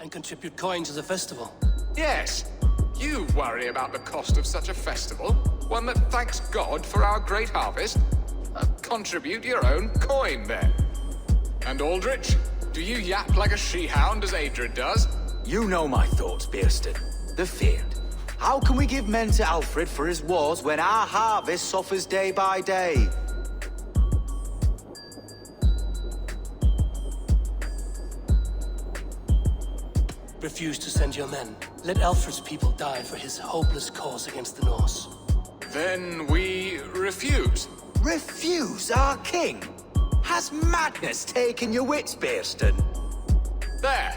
and contribute coin to the festival. Yes. You worry about the cost of such a festival? One that thanks God for our great harvest? Contribute your own coin, then. And Aldrich, do you yap like a she-hound as Adrid does? You know my thoughts, Bearston. The feared. How can we give men to Alfred for his wars when our harvest suffers day by day? Refuse to send your men. Let Alfred's people die for his hopeless cause against the Norse. Then we refuse. Refuse our king? Has madness taken your wits, Bearston? There.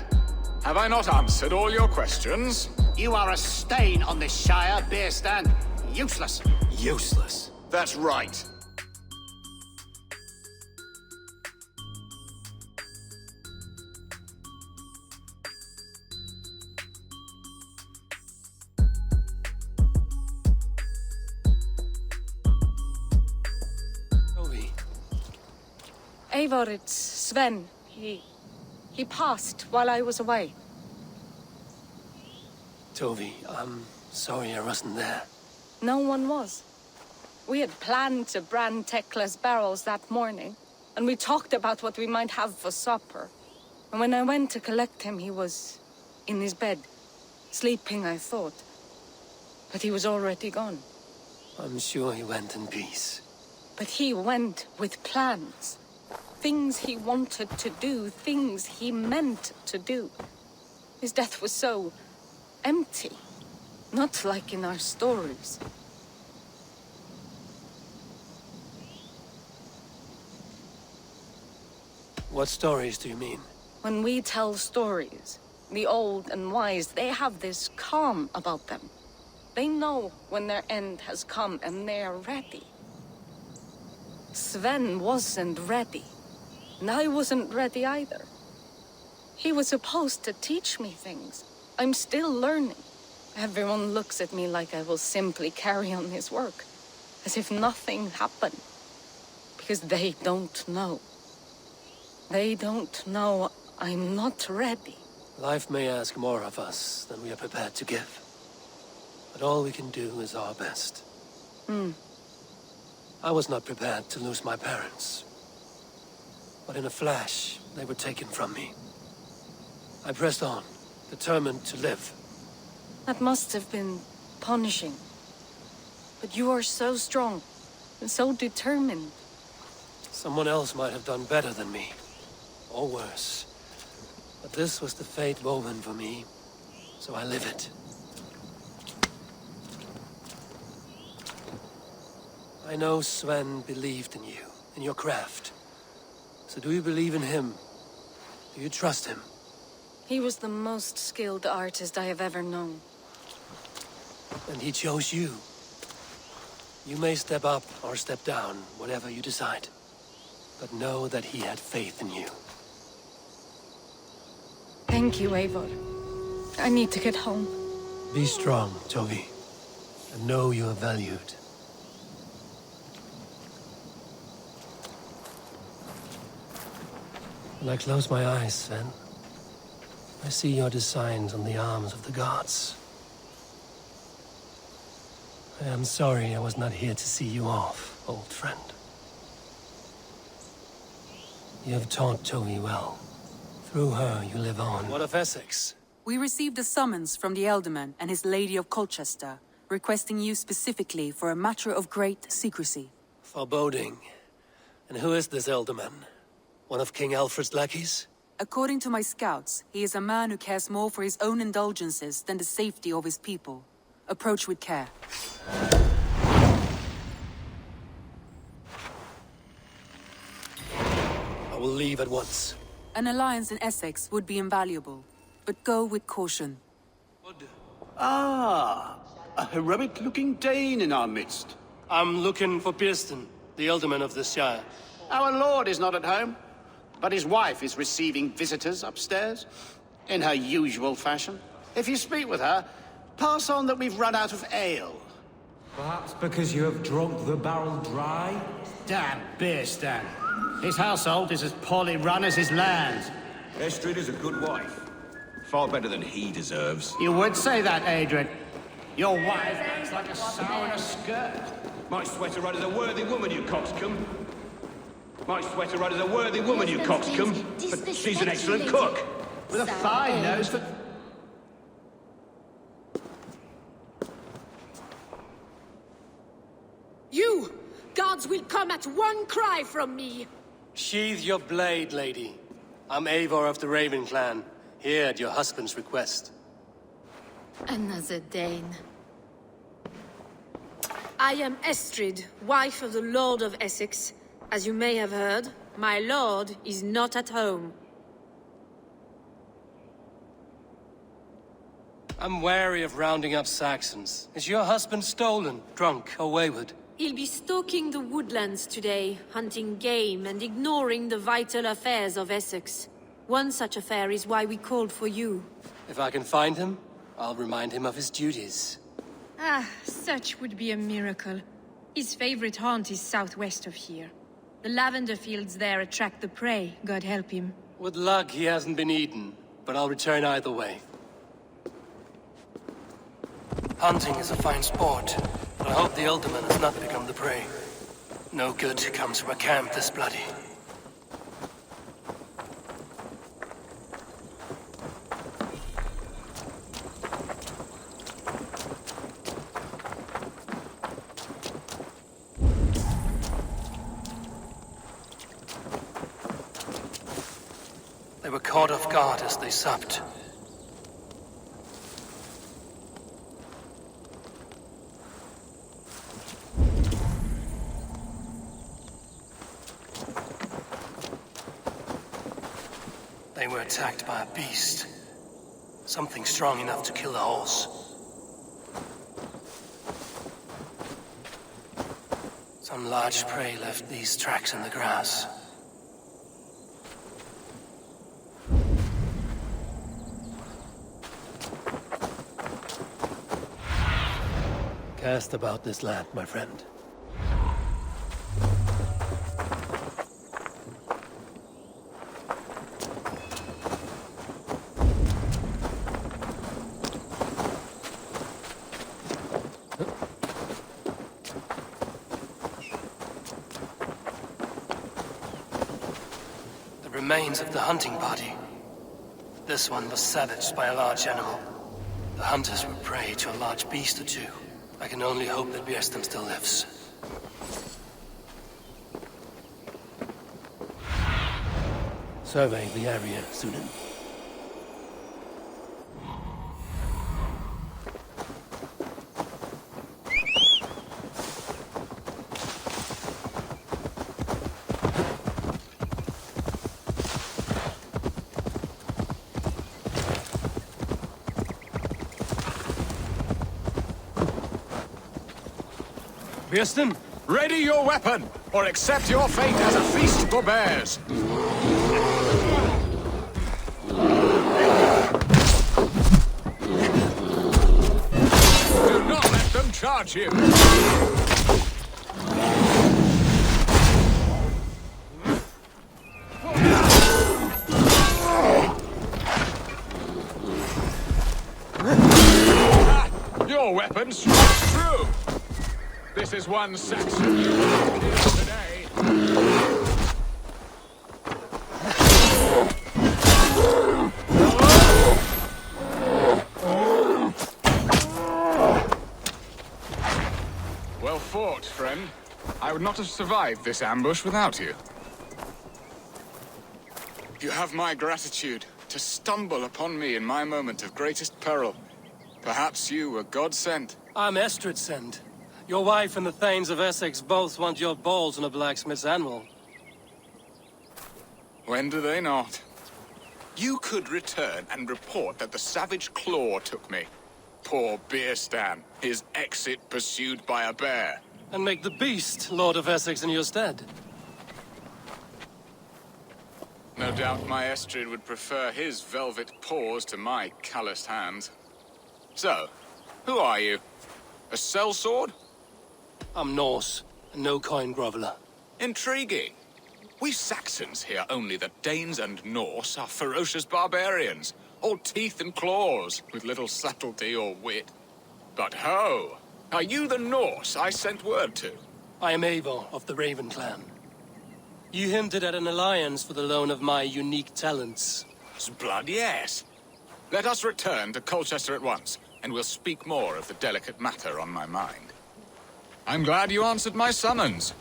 Have I not answered all your questions? You are a stain on this shire, Bearstan. Useless. Useless. That's right. Eivor, it's Sven. He passed while I was away. Tovi, I'm sorry I wasn't there. No one was. We had planned to brand Tekla's barrels that morning, and we talked about what we might have for supper. And when I went to collect him, he was in his bed, sleeping, I thought. But he was already gone. I'm sure he went in peace. But he went with plans. Things he wanted to do, things he meant to do. His death was so empty, not like in our stories. What stories do you mean? When we tell stories, the old and wise, they have this calm about them. They know when their end has come and they're ready. Sven wasn't ready. And I wasn't ready either. He was supposed to teach me things. I'm still learning. Everyone looks at me like I will simply carry on his work, as if nothing happened. Because they don't know. They don't know I'm not ready. Life may ask more of us than we are prepared to give. But all we can do is our best. I was not prepared to lose my parents. But in a flash, they were taken from me. I pressed on, determined to live. That must have been punishing. But you are so strong, and so determined. Someone else might have done better than me. Or worse. But this was the fate woven for me, so I live it. I know Sven believed in you, in your craft. So do you believe in him? Do you trust him? He was the most skilled artist I have ever known. And he chose you. You may step up or step down, whatever you decide. But know that he had faith in you. Thank you, Eivor. I need to get home. Be strong, Tovi. And know you are valued. When I close my eyes, Sven, I see your designs on the arms of the gods. I am sorry I was not here to see you off, old friend. You have taught Tovi well. Through her, you live on. What of Essex? We received a summons from the Alderman and his Lady of Colchester, requesting you specifically for a matter of great secrecy. Foreboding. And who is this Alderman? One of King Alfred's lackeys? According to my scouts, he is a man who cares more for his own indulgences than the safety of his people. Approach with care. I will leave at once. An alliance in Essex would be invaluable, but go with caution. Ah, a heroic-looking Dane in our midst. I'm looking for Bearston, the Alderman of the Shire. Our lord is not at home, but his wife is receiving visitors upstairs, in her usual fashion. If you speak with her, pass on that we've run out of ale. Perhaps because you have drunk the barrel dry? Damn Bearstan. His household is as poorly run as his land. Estrid is a good wife. Far better than he deserves. You would say that, Adrian. Your wife acts like a sow in a skirt. My sweater ride is a worthy woman, you coxcomb. My sweater ride is a worthy woman, you coxcomb. But she's an excellent cook. With a fine nose for... You! Gods will come at one cry from me! Sheathe your blade, lady. I'm Eivor of the Raven clan, here at your husband's request. Another Dane. I am Estrid, wife of the Lord of Essex. As you may have heard, my lord is not at home. I'm wary of rounding up Saxons. Is your husband stolen, drunk, or wayward? He'll be stalking the woodlands today, hunting game and ignoring the vital affairs of Essex. One such affair is why we called for you. If I can find him, I'll remind him of his duties. Ah, such would be a miracle. His favorite haunt is southwest of here. The lavender fields there attract the prey, God help him. With luck, he hasn't been eaten, but I'll return either way. Hunting is a fine sport, but I hope the Alderman has not become the prey. No good comes from a camp this bloody. They were caught off guard as they supped. They were attacked by a beast. Something strong enough to kill a horse. Some large prey left these tracks in the grass. Cast about this land, my friend. The remains of the hunting party. This one was savaged by a large animal. The hunters were prey to a large beast or two. I can only hope that Björsten still lives. Survey the area, Sunan. Björsten? Ready your weapon, or accept your fate as a feast for bears. Do not let them charge you. Your weapon strikes true. This is one Saxon you will kill today. Well fought, friend. I would not have survived this ambush without you. You have my gratitude to stumble upon me in my moment of greatest peril. Perhaps you were God-sent. I'm Estrid sent. Your wife and the Thanes of Essex both want your balls on a blacksmith's anvil. When do they not? You could return and report that the savage claw took me. Poor Björsten, his exit pursued by a bear. And make the beast Lord of Essex in your stead. No doubt my Estrid would prefer his velvet paws to my calloused hands. So, who are you? A sellsword? I'm Norse, and no coin groveler. Intriguing. We Saxons hear only that Danes and Norse are ferocious barbarians, all teeth and claws, with little subtlety or wit. But ho! Are you the Norse I sent word to? I am Eivor of the Raven clan. You hinted at an alliance for the loan of my unique talents. Blood, yes. Let us return to Colchester at once, and we'll speak more of the delicate matter on my mind. I'm glad you answered my summons.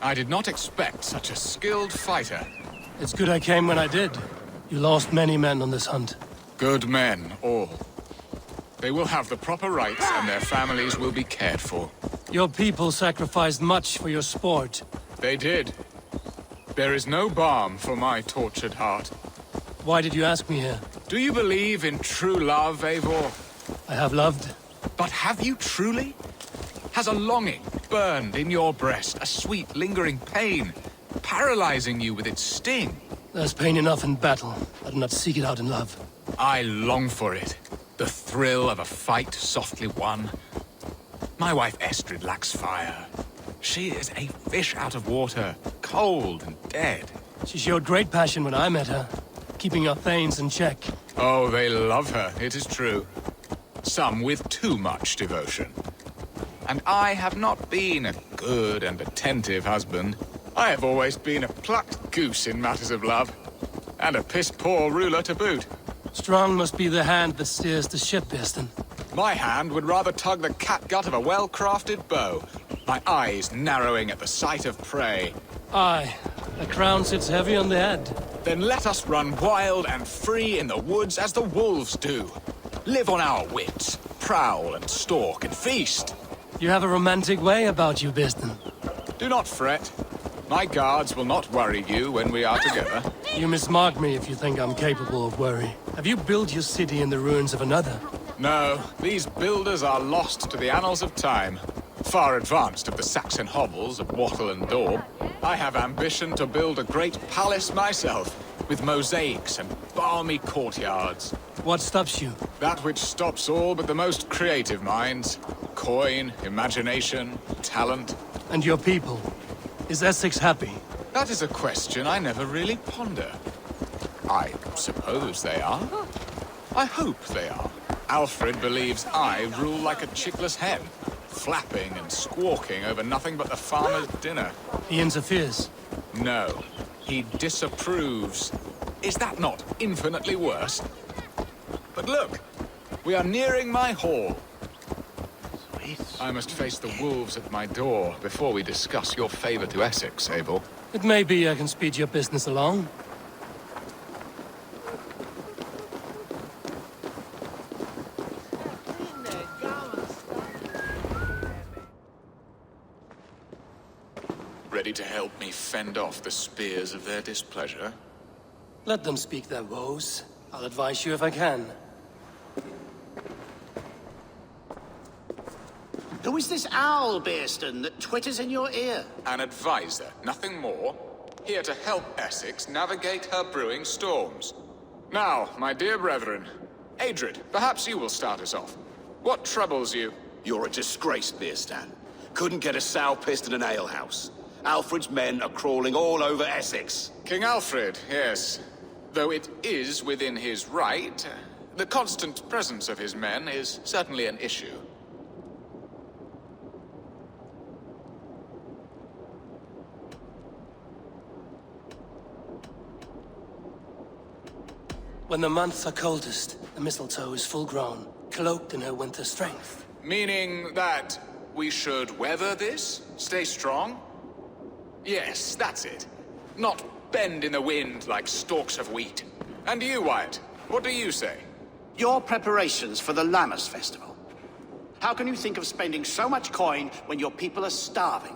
I did not expect such a skilled fighter. It's good I came when I did. You lost many men on this hunt. Good men, all. They will have the proper rights, and their families will be cared for. Your people sacrificed much for your sport. They did. There is no balm for my tortured heart. Why did you ask me here? Do you believe in true love, Eivor? I have loved. But have you truly? Has a longing burned in your breast, a sweet, lingering pain, paralyzing you with its sting? There's pain enough in battle. I do not seek it out in love. I long for it. The thrill of a fight softly won. My wife Estrid lacks fire. She is a fish out of water, cold and dead. She showed great passion when I met her, keeping our thanes in check. Oh, they love her, it is true. Some with too much devotion. And I have not been a good and attentive husband. I have always been a plucked goose in matters of love. And a piss-poor ruler to boot. Strong must be the hand that steers the ship, Birsten. My hand would rather tug the catgut of a well-crafted bow. My eyes narrowing at the sight of prey. Aye, a crown sits heavy on the head. Then let us run wild and free in the woods as the wolves do. Live on our wits, prowl and stalk and feast. You have a romantic way about you, Birsten. Do not fret. My guards will not worry you when we are together. You mismark me if you think I'm capable of worry. Have you built your city in the ruins of another? No, these builders are lost to the annals of time. Far advanced of the Saxon hovels of Wattle and Daub. I have ambition to build a great palace myself, with mosaics and balmy courtyards. What stops you? That which stops all but the most creative minds. Coin, imagination, talent. And your people? Is Essex happy? That is a question I never really ponder. I suppose they are. I hope they are. Alfred believes I rule like a chickless hen, flapping and squawking over nothing but the farmer's dinner. He interferes? No, he disapproves. Is that not infinitely worse? But look, we are nearing my hall. I must face the wolves at my door before we discuss your favor to Essex, Abel. It may be I can speed your business along. Ready to help me fend off the spears of their displeasure? Let them speak their woes. I'll advise you if I can. Who is this owl, Birsten, that twitters in your ear? An advisor, nothing more. Here to help Essex navigate her brewing storms. Now, my dear brethren, Adrid, perhaps you will start us off. What troubles you? You're a disgrace, Birsten. Couldn't get a sow pissed in an alehouse. Alfred's men are crawling all over Essex. King Alfred, yes. Though it is within his right, the constant presence of his men is certainly an issue. When the months are coldest, the mistletoe is full grown, cloaked in her winter strength. Meaning that we should weather this? Stay strong? Yes, that's it. Not bend in the wind like stalks of wheat. And you, Wyatt, what do you say? Your preparations for the Lammas festival. How can you think of spending so much coin when your people are starving?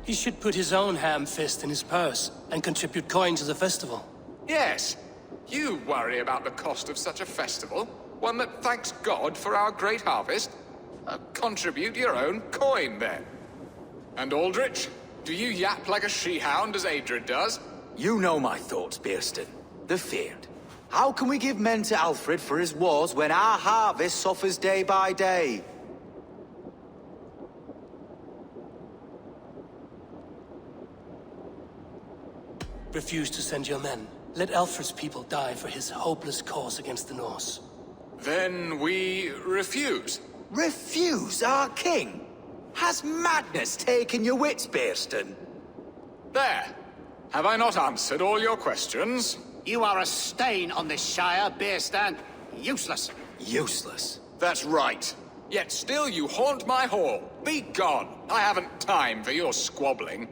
He should put his own ham fist in his purse and contribute coin to the festival. Yes. You worry about the cost of such a festival? One that thanks God for our great harvest? Contribute your own coin, then. And Aldrich, do you yap like a she-hound as Adrid does? You know my thoughts, Birsten. The feared. How can we give men to Alfred for his wars when our harvest suffers day by day? Refuse to send your men. Let Alfred's people die for his hopeless cause against the Norse. Then we refuse. Refuse our king? Has madness taken your wits, Bearston? There. Have I not answered all your questions? You are a stain on this Shire, Bearstan. Useless. Useless. That's right. Yet still you haunt my hall. Be gone. I haven't time for your squabbling.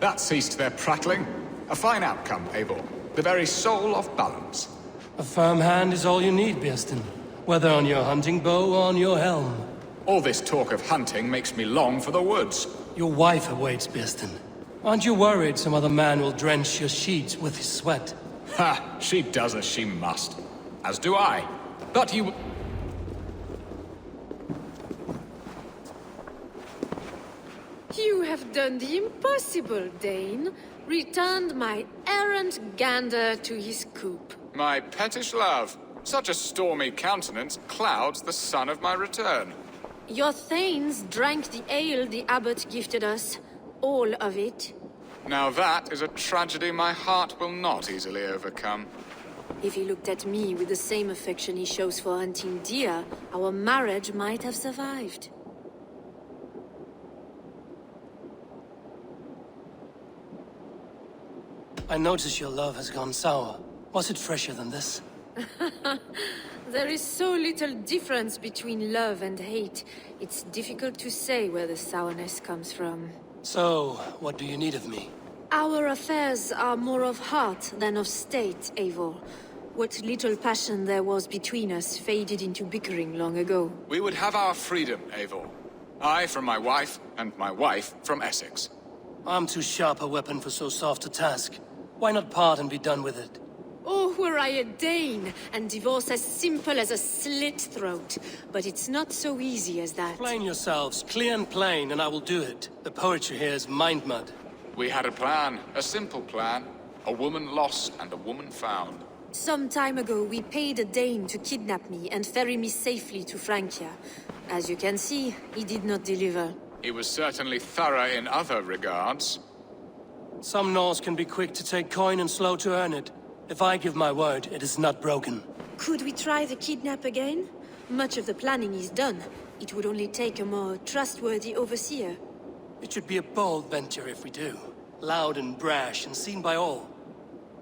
That ceased their prattling. A fine outcome, Eivor. The very soul of balance. A firm hand is all you need, Bearston. Whether on your hunting bow or on your helm. All this talk of hunting makes me long for the woods. Your wife awaits, Bearston. Aren't you worried some other man will drench your sheets with his sweat? Ha! She does as she must. As do I. But you... You have done the impossible, Dane. Returned my errant gander to his coop. My pettish love. Such a stormy countenance clouds the sun of my return. Your thanes drank the ale the abbot gifted us. All of it. Now that is a tragedy my heart will not easily overcome. If he looked at me with the same affection he shows for hunting deer, our marriage might have survived. I notice your love has gone sour. Was it fresher than this? There is so little difference between love and hate. It's difficult to say where the sourness comes from. So, what do you need of me? Our affairs are more of heart than of state, Eivor. What little passion there was between us faded into bickering long ago. We would have our freedom, Eivor. I from my wife, and my wife from Essex. I'm too sharp a weapon for so soft a task. Why not part and be done with it? Oh, were I a Dane, and divorce as simple as a slit throat. But it's not so easy as that. Explain yourselves, clear and plain, and I will do it. The poetry here is mind mud. We had a plan, a simple plan. A woman lost and a woman found. Some time ago, we paid a Dane to kidnap me and ferry me safely to Francia. As you can see, he did not deliver. He was certainly thorough in other regards. Some Norse can be quick to take coin and slow to earn it. If I give my word, it is not broken. Could we try the kidnap again? Much of the planning is done. It would only take a more trustworthy overseer. It should be a bold venture if we do. Loud and brash and seen by all.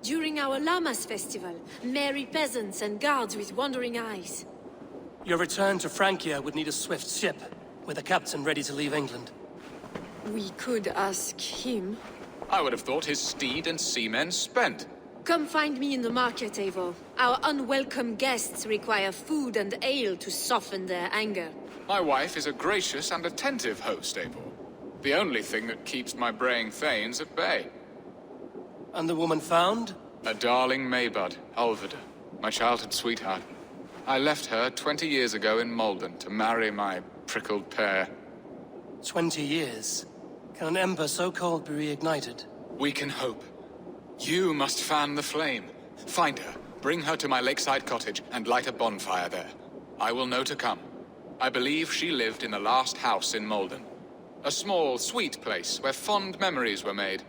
During our Llamas festival, merry peasants and guards with wandering eyes. Your return to Francia would need a swift ship, with a captain ready to leave England. We could ask him. I would have thought his steed and seamen spent. Come find me in the market, Eivor. Our unwelcome guests require food and ale to soften their anger. My wife is a gracious and attentive host, Eivor. The only thing that keeps my braying thanes at bay. And the woman found? A darling Maybud, Alvida, my childhood sweetheart. I left her 20 years ago in Malden to marry my prickled pear. 20 years? Can an ember so cold be reignited? We can hope. You must fan the flame. Find her, bring her to my lakeside cottage, and light a bonfire there. I will know to come. I believe she lived in the last house in Malden. A small, sweet place where fond memories were made.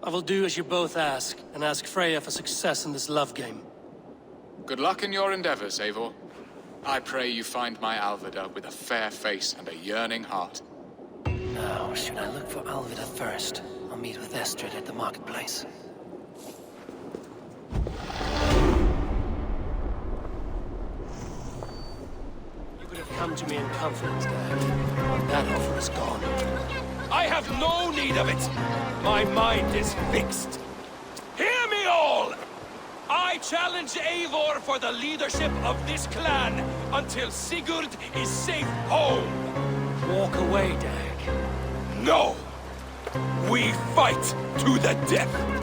I will do as you both ask, and ask Freya for success in this love game. Good luck in your endeavors, Eivor. I pray you find my Alvida with a fair face and a yearning heart. Now, should I look for Alvida first? I'll meet with Estrid at the marketplace. You could have come to me in confidence, Dad. But that offer is gone. I have no need of it! My mind is fixed. Hear me all! I challenge Eivor for the leadership of this clan until Sigurd is safe home. Walk away, Dag. No! We fight to the death!